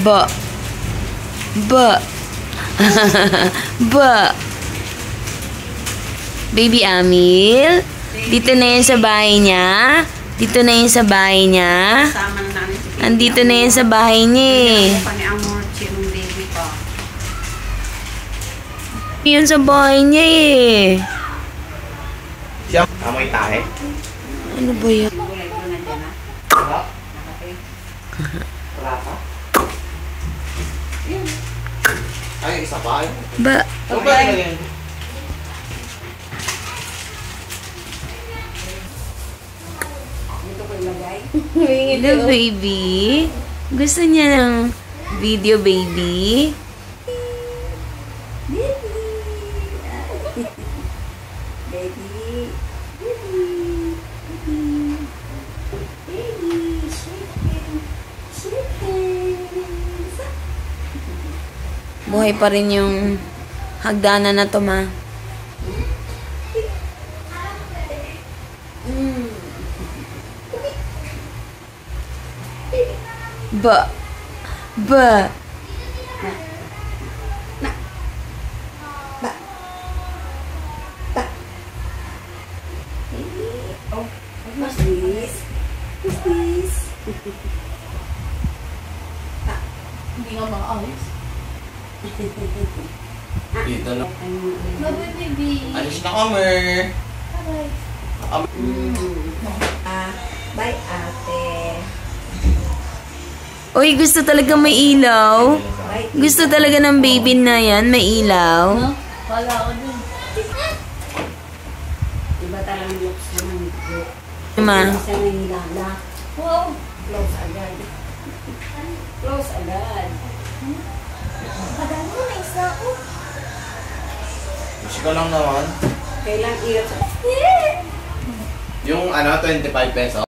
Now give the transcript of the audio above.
Ba. Ba. Ba. Baby Amil. Dito na yan sa bahay niya. Dito na yan sa bahay niya. Andito na yan sa bahay niya eh. Yan sa bahay niya eh. Siya, amoy tahe. Ano ba yan? Wala pa? Ay, isa pa. Ba. Ano ba yan? Hello, baby. Gusto niya ng video, baby? Buhay pa rin yung hagdanan na to, ma. Ba. Ba. What's this? What's this? Hindi nga makaalis. Dito na. Bye-bye, baby. Alis na kami. Bye, ate. Uy, gusto talaga may ilaw. Gusto talaga ng baby na yan, may ilaw. Wala ako dun. Iba talagang looks naman ito. Ma. Isa na nilala. Wow! Close agad. Close agad. Padaan mo na isa ako. Gusto ko lang naman. Kailan irat sa... Yung 25 pesos.